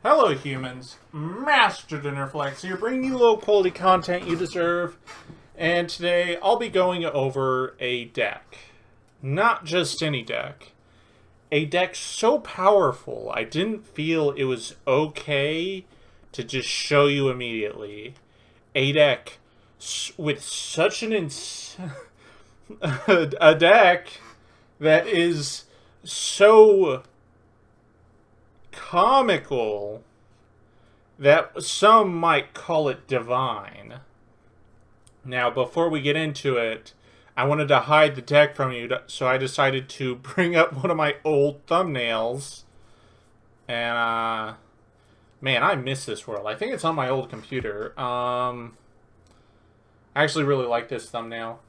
Hello humans, Master Dinnerflex here, bringing you low quality content you deserve, and today I'll be going over a deck. Not just any deck. A deck so powerful I didn't feel it was okay to just show you immediately. A deck with such an a deck that is so comical that some might call it divine. Now, before we get into it, I wanted to hide the deck from you, so I decided to bring up one of my old thumbnails. And, man, I miss this world. I think it's on my old computer. I actually really like this thumbnail.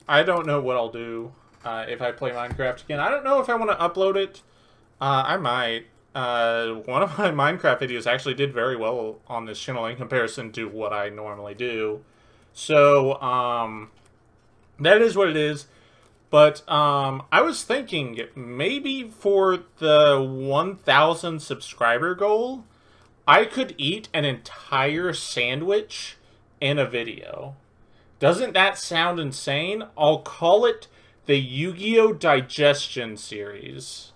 I don't know what I'll do if I play Minecraft again. I don't know if I want to upload it. I might. One of my Minecraft videos actually did very well on this channel in comparison to what I normally do. So, that is what it is. But, I was thinking maybe for the 1,000 subscriber goal, I could eat an entire sandwich in a video. Doesn't that sound insane? I'll call it the Yu-Gi-Oh! Digestion series.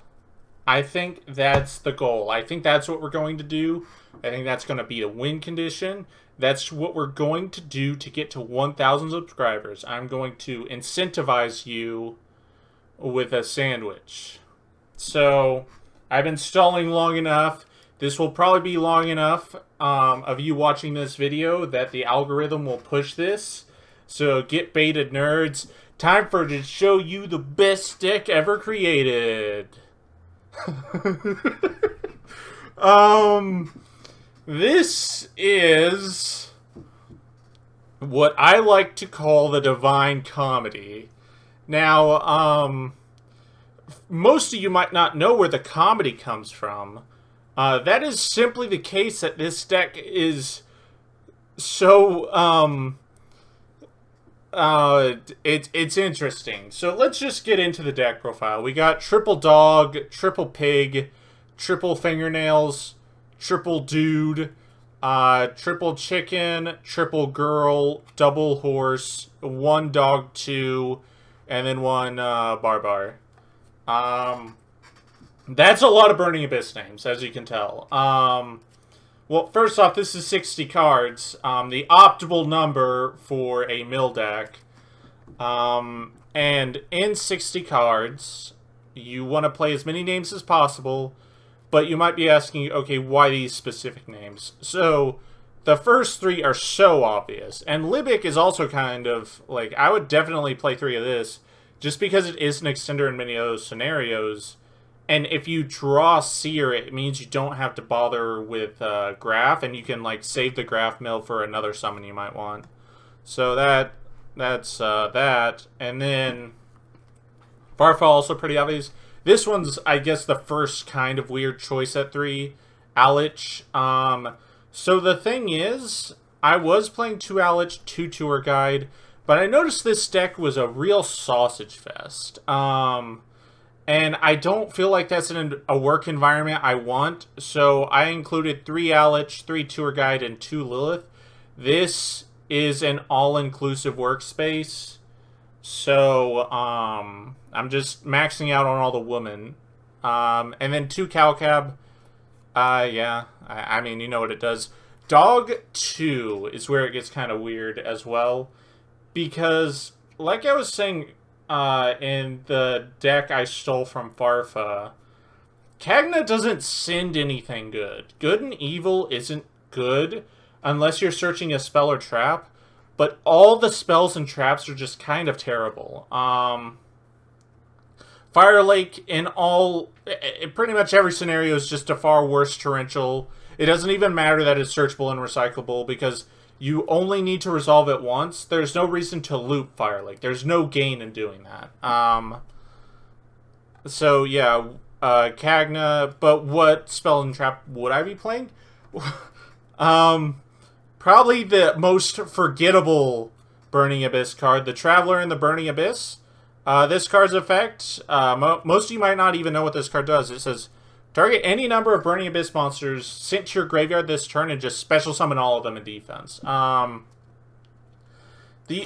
I think that's the goal. I think that's what we're going to do. I think that's going to be a win condition. That's what we're going to do to get to 1,000 subscribers. I'm going to incentivize you with a sandwich. So, I've been stalling long enough. This will probably be long enough of you watching this video that the algorithm will push this. So, get baited, nerds. Time for to show you the best deck ever created. This is what I like to call the Divine Comedy. Now, most of you might not know where the comedy comes from. That is simply the case that this deck is so, it's interesting. So let's just get into the deck profile. We got triple dog, triple pig, triple fingernails, triple dude, triple chicken, triple girl, double horse, one dog two, and then one barbar. That's a lot of Burning Abyss names, as you can tell. Well, first off, this is 60 cards, the optimal number for a mill deck. And in 60 cards, you want to play as many names as possible, but you might be asking, okay, why these specific names? So, the first three are so obvious, and Libic is also kind of, like, I would definitely play three of this, just because it is an extender in many of those scenarios. And if you draw Seer, it means you don't have to bother with Graph, and you can, like, save the Graph mill for another summon you might want. So that's that. And then Farfall, also pretty obvious. This one's, I guess, the first kind of weird choice at 3. Alich. So the thing is, I was playing 2 Alich, 2 Tour Guide, but I noticed this deck was a real sausage fest. And I don't feel like that's a work environment I want, so I included 3 Alich, 3 Tour Guide, and 2 Lilith. This is an all-inclusive workspace, so I'm just maxing out on all the women. And then 2 Calcab. Yeah, I mean, you know what it does. Dog 2 is where it gets kind of weird as well, because, like I was saying, in the deck I stole from Farfa, Kagna doesn't send anything good. Good and Evil isn't good unless you're searching a spell or trap, but all the spells and traps are just kind of terrible. Fire Lake in pretty much every scenario is just a far worse torrential. It doesn't even matter that it's searchable and recyclable because you only need to resolve it once. There's no reason to loop Fire Lake. There's no gain in doing that. So, yeah, Kagna. But what spell and trap would I be playing? Probably the most forgettable Burning Abyss card, the Traveler in the Burning Abyss. This card's effect, most of you might not even know what this card does. It says, Target any number of Burning Abyss monsters sent to your graveyard this turn and just special summon all of them in defense. The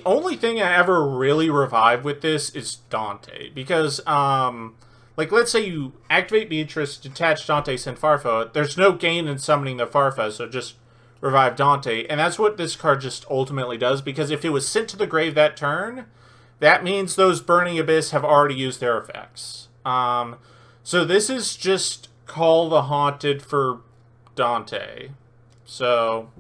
only thing I ever really revived with this is Dante. Because, like, let's say you activate Beatrice, detach Dante, send Farfa. There's no gain in summoning the Farfa, so just revive Dante. And that's what this card just ultimately does. Because if it was sent to the grave that turn, that means those Burning Abyss have already used their effects. So this is just Call the Haunted for Dante. So,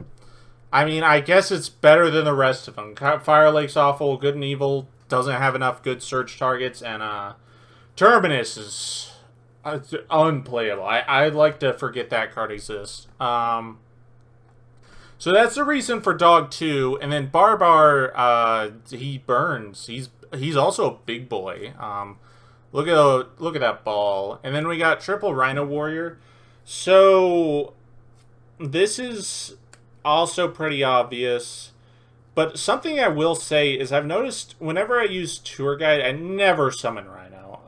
I mean, I guess it's better than the rest of them. Fire Lake's awful, Good and Evil doesn't have enough good search targets, and Terminus is unplayable. I'd like to forget that card exists. So that's the reason for Dog 2, and then Barbar, he burns. He's also a big boy. Look at that ball. And then we got triple Rhino Warrior. So this is also pretty obvious. But something I will say is I've noticed whenever I use Tour Guide, I never summon Rhino.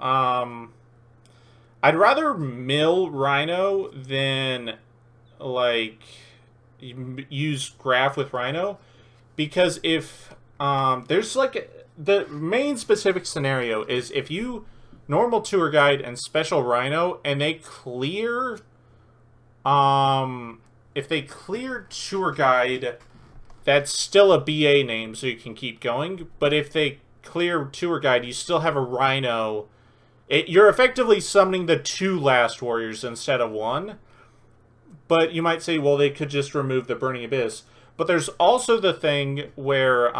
I'd rather mill Rhino than, like, use Graph with Rhino. Because if there's, like, the main specific scenario is if you normal Tour Guide and special Rhino, and they clear, if they clear Tour Guide, that's still a BA name, so you can keep going, but if they clear Tour Guide, you still have a Rhino. You're effectively summoning the 2 last warriors instead of 1, but you might say, well, they could just remove the Burning Abyss, but there's also the thing where,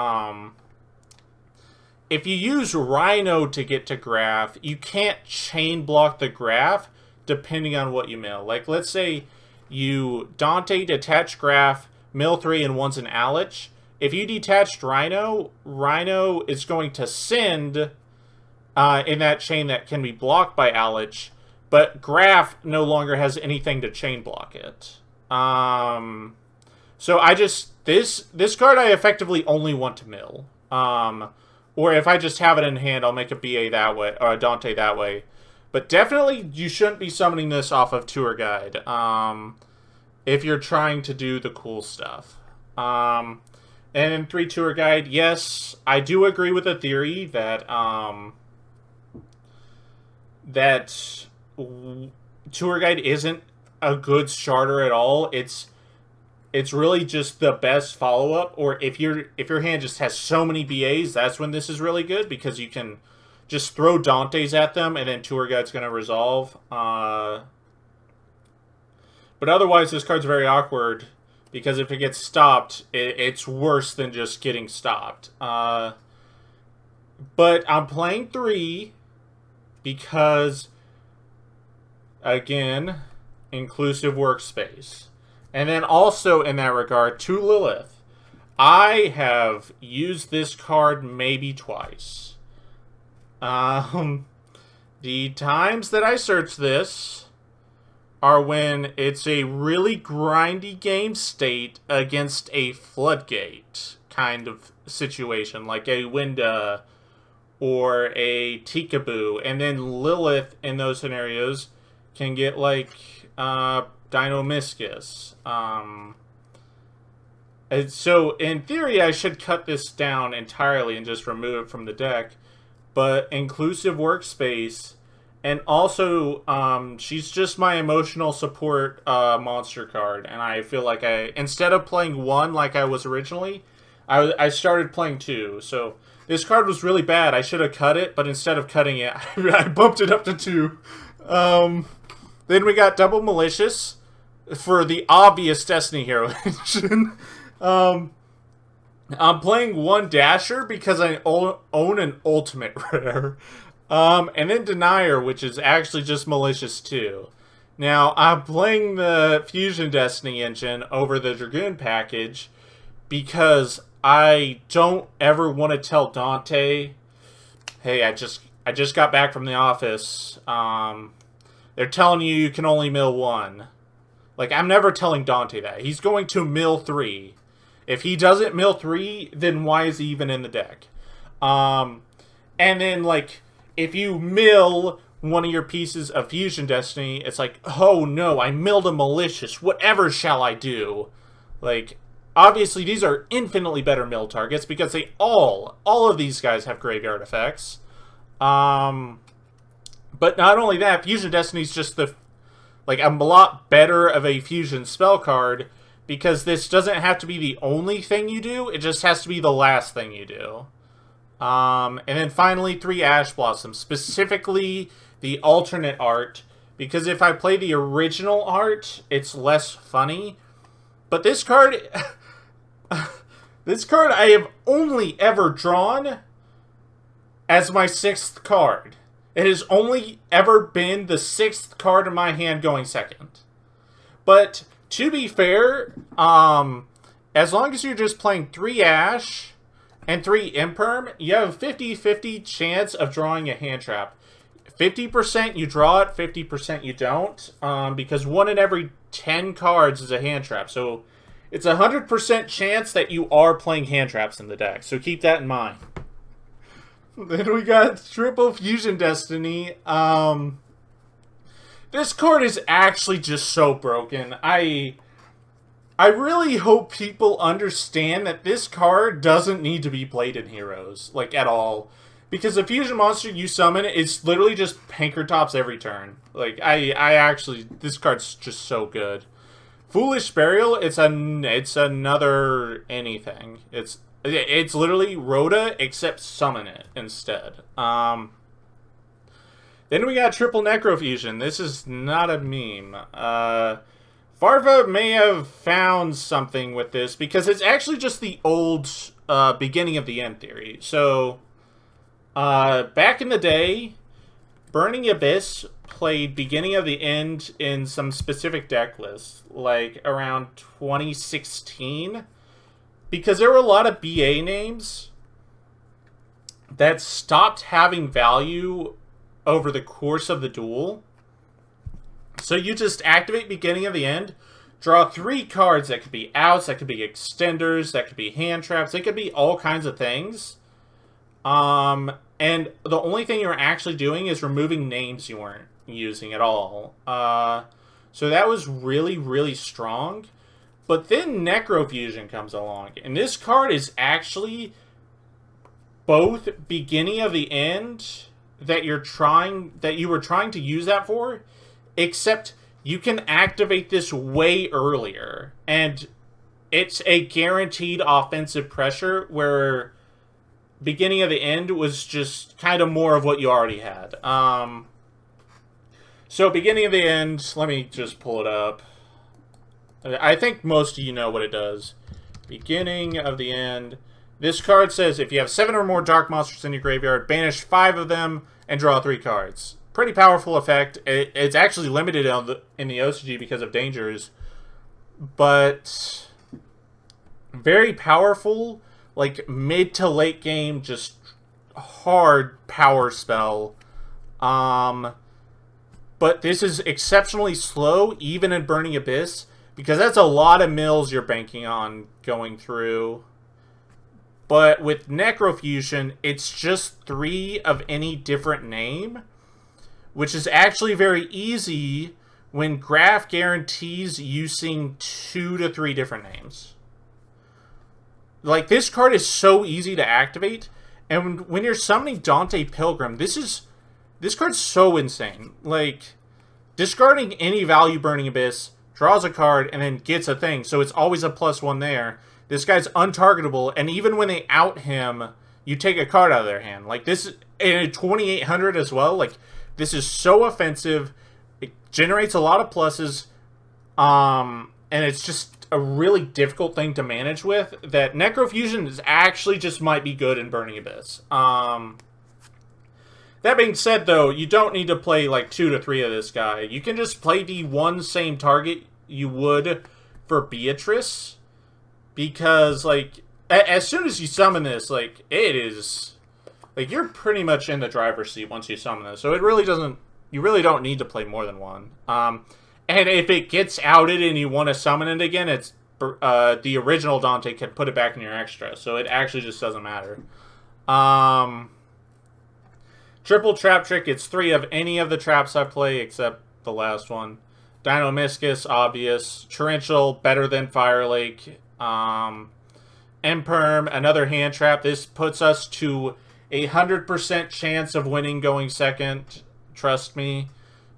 if you use Rhino to get to Graph, you can't chain block the Graph depending on what you mill. Like, let's say you Dante, detach Graph, mill 3, and one's an Alich. If you detached Rhino, Rhino is going to send in that chain that can be blocked by Alich, but Graph no longer has anything to chain block it. So I just... This card I effectively only want to mill. Or if I just have it in hand, I'll make a BA that way, or a Dante that way. But definitely, you shouldn't be summoning this off of Tour Guide, if you're trying to do the cool stuff. And in 3 Tour Guide, yes, I do agree with the theory that, that Tour Guide isn't a good starter at all. It's really just the best follow-up, or if your hand just has so many BAs, that's when this is really good, because you can just throw Dantes at them, and then Tour Guide's going to resolve. But otherwise, this card's very awkward, because if it gets stopped, it's worse than just getting stopped. But I'm playing 3, because, again, inclusive workspace. And then also in that regard, to Lilith, I have used this card maybe twice. The times that I search this are when it's a really grindy game state against a floodgate kind of situation, like a Winda or a Tikaboo. And then Lilith in those scenarios can get like Dinomischus. And so in theory I should cut this down entirely and just remove it from the deck, but inclusive workspace, and also she's just my emotional support monster card, and I feel like instead of playing 1 like I was originally, I started playing 2. So this card was really bad. I should have cut it, but instead of cutting it, I bumped it up to 2. Then we got Double Malicious for the obvious Destiny Hero engine. I'm playing 1 Dasher because I own an Ultimate Rare. And then Denier, which is actually just Malicious too. Now, I'm playing the Fusion Destiny engine over the Dragoon package because I don't ever want to tell Dante, hey, I just got back from the office. They're telling you can only mill 1. Like, I'm never telling Dante that. He's going to mill 3. If he doesn't mill 3, then why is he even in the deck? And then, like, if you mill one of your pieces of Fusion Destiny, it's like, oh no, I milled a Malicious, whatever shall I do? Like, obviously these are infinitely better mill targets because they all of these guys have graveyard effects. But not only that, Fusion Destiny's just a lot better of a fusion spell card because this doesn't have to be the only thing you do, it just has to be the last thing you do. And then finally, 3 Ash Blossoms, specifically the alternate art, because if I play the original art, it's less funny. But this card, this card I have only ever drawn as my 6th card. It has only ever been the 6th card in my hand going second. But to be fair, as long as you're just playing 3 Ash and 3 Imperm, you have a 50-50 chance of drawing a hand trap. 50% you draw it, 50% you don't, because 1 in every 10 cards is a hand trap. So it's a 100% chance that you are playing hand traps in the deck. So keep that in mind. Then we got Triple Fusion Destiny. This card is actually just so broken. I really hope people understand that this card doesn't need to be played in Heroes, like, at all. Because the fusion monster you summon, it's literally just Pankratops every turn. Like, I actually, this card's just so good. Foolish Burial, it's another anything. It's literally Rhoda, except summon it instead. Then we got Triple Necro Fusion. This is not a meme. Farva may have found something with this, because it's actually just the old beginning of the end theory. So, back in the day, Burning Abyss played beginning of the end in some specific deck lists, like around 2016, because there were a lot of BA names that stopped having value over the course of the duel. So you just activate beginning of the end, draw 3 cards that could be outs, that could be extenders, that could be hand traps, they could be all kinds of things. And the only thing you're actually doing is removing names you weren't using at all. So that was really, really strong. But then Necro Fusion comes along, and this card is actually both beginning of the end that you were trying to use that for, except you can activate this way earlier, and it's a guaranteed offensive pressure where beginning of the end was just kind of more of what you already had. So beginning of the end, let me just pull it up. I think most of you know what it does. Beginning of the end. This card says if you have 7 or more dark monsters in your graveyard, banish 5 of them and draw 3 cards. Pretty powerful effect. It's actually limited in the OCG because of dangers, but very powerful. Like mid to late game, just hard power spell. But this is exceptionally slow, even in Burning Abyss, because that's a lot of mills you're banking on going through. But with Necro Fusion, it's just 3 of any different name, which is actually very easy when Graph guarantees using 2 to 3 different names. Like, this card is so easy to activate, and when you're summoning Dante Pilgrim, this card's so insane. Like, discarding any value Burning Abyss, draws a card, and then gets a thing, so it's always a +1 there. This guy's untargetable, and even when they out him, you take a card out of their hand. Like, this is in 2800 as well. Like, this is so offensive. It generates a lot of pluses, and it's just a really difficult thing to manage with, that Necro Fusion is actually just might be good in Burning Abyss. That being said, though, you don't need to play like 2 to 3 of this guy. You can just play the one same target you would for Beatrice, because, like, as soon as you summon this, like, it is, like, you're pretty much in the driver's seat once you summon this. So it really doesn't, you really don't need to play more than one. And if it gets outed and you want to summon it again, it's the original Dante can put it back in your extra. So it actually just doesn't matter. Triple trap trick, it's 3 of any of the traps I play except the last one. Dino-Miscus, obvious. Torrential, better than Fire Lake. Imperm, another hand trap. This puts us to 100% chance of winning going second. Trust me.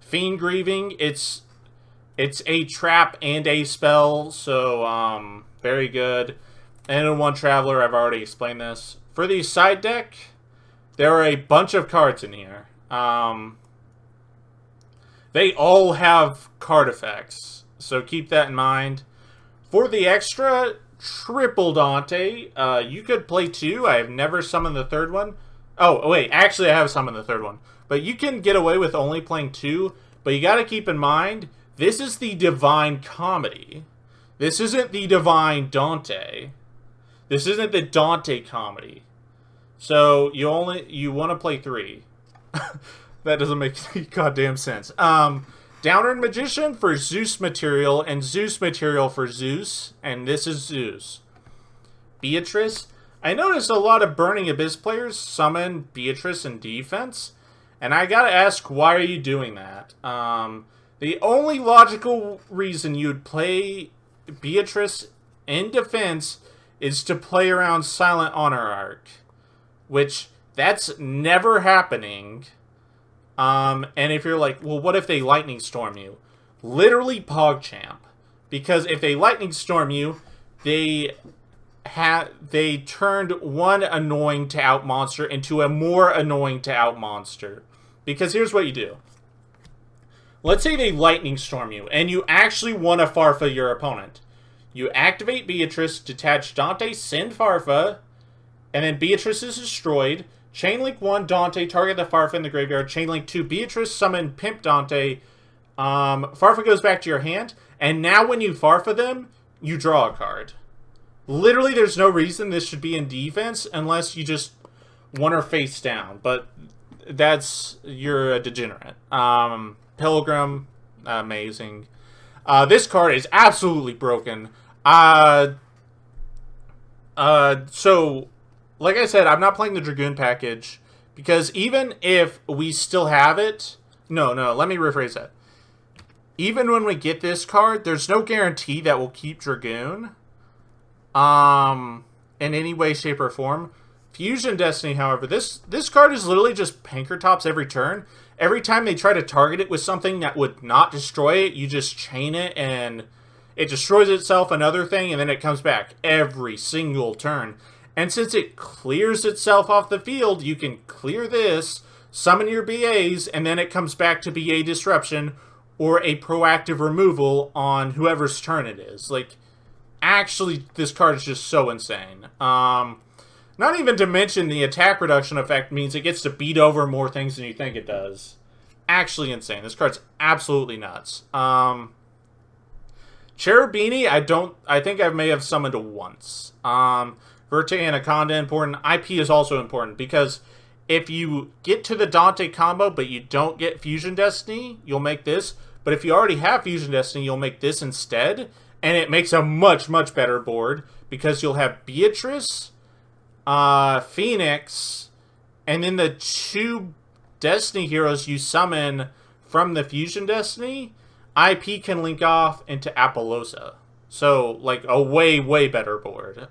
Fiend Grieving, it's a trap and a spell, so very good. And in one Traveler, I've already explained this. For the side deck, there are a bunch of cards in here. They all have card effects, so keep that in mind. For the extra, Triple Dante, you could play 2. I have never summoned the third one. Oh, wait, actually I have summoned the third one. But you can get away with only playing 2, but you gotta keep in mind, this is the Divine Comedy. This isn't the Divine Dante. This isn't the Dante Comedy. So, you want to play 3. That doesn't make any goddamn sense. Downer Magician for Zeus material, and Zeus material for Zeus, and this is Zeus. Beatrice. I noticed a lot of Burning Abyss players summon Beatrice in defense, and I gotta ask, why are you doing that? The only logical reason you'd play Beatrice in defense is to play around Silent Honor Arc, which, that's never happening. And if you're like, well, what if they Lightning Storm you? Literally PogChamp. Because if they Lightning Storm you, they turned one annoying to out monster into a more annoying to out monster. Because here's what you do. Let's say they Lightning Storm you, and you actually want to Farfa your opponent. You activate Beatrice, detach Dante, send Farfa, and then Beatrice is destroyed. Chainlink 1, Dante, target the Farfa in the graveyard. Chainlink 2, Beatrice, summon Pimp Dante. Farfa goes back to your hand, and now when you Farfa them, you draw a card. Literally, there's no reason this should be in defense unless you just want her face down, but you're a degenerate. Pilgrim, amazing. This card is absolutely broken. So, like I said, I'm not playing the Dragoon package, because even if we still have it... No, let me rephrase that. Even when we get this card, there's no guarantee that we'll keep Dragoon. In any way, shape, or form. Fusion Destiny, however, this card is literally just Pankratops every turn. Every time they try to target it with something that would not destroy it, you just chain it, and it destroys itself, another thing, and then it comes back every single turn. And since it clears itself off the field, you can clear this, summon your BAs, and then it comes back to BA Disruption or a proactive removal on whoever's turn it is. Like, actually, this card is just so insane. Not even to mention the attack reduction effect means it gets to beat over more things than you think it does. Actually insane. This card's absolutely nuts. Cherubini, I think I may have summoned once. Verte Anaconda, important. IP is also important, because if you get to the Dante combo, but you don't get Fusion Destiny, you'll make this. But if you already have Fusion Destiny, you'll make this instead. And it makes a much, much better board, because you'll have Beatrice, Phoenix, and then the 2 Destiny heroes you summon from the Fusion Destiny, IP can link off into Apollousa. So, like, a way, way better board.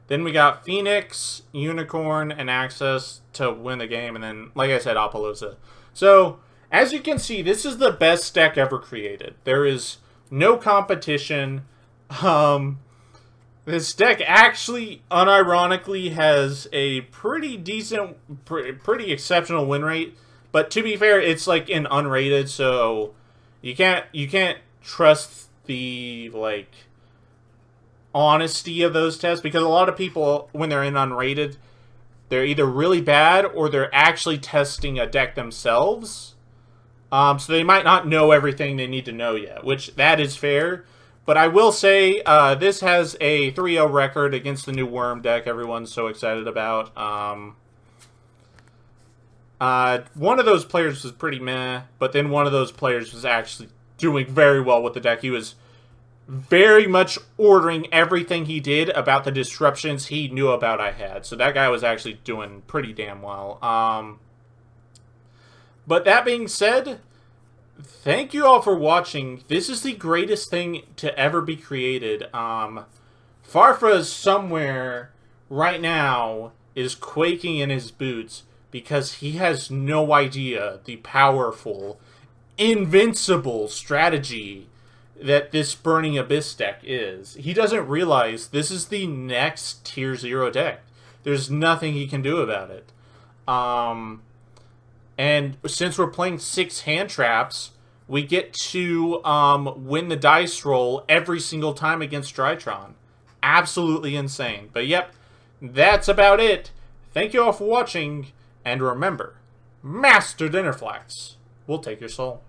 Then we got Phoenix, Unicorn, and Access to win the game, and then, like I said, Apollousa. So, as you can see, this is the best deck ever created. There is no competition. This deck actually, unironically, has a pretty decent, pretty exceptional win rate. But to be fair, it's like in unrated, so you can't trust the like honesty of those tests, because a lot of people, when they're in unrated, they're either really bad or they're actually testing a deck themselves. So they might not know everything they need to know yet, which that is fair. But I will say, this has a 3-0 record against the new Worm deck everyone's so excited about. One of those players was pretty meh, but then one of those players was actually doing very well with the deck. He was very much ordering everything he did about the disruptions he knew about I had. So that guy was actually doing pretty damn well. But that being said, thank you all for watching. This is the greatest thing to ever be created. Farfra's somewhere right now is quaking in his boots because he has no idea the powerful, invincible strategy that this Burning Abyss deck is. He doesn't realize this is the next tier 0 deck. There's nothing he can do about it. And since we're playing 6 hand traps, we get to win the dice roll every single time against Drytron. Absolutely insane. But yep, that's about it. Thank you all for watching, and remember, Master Dinnerflax will take your soul.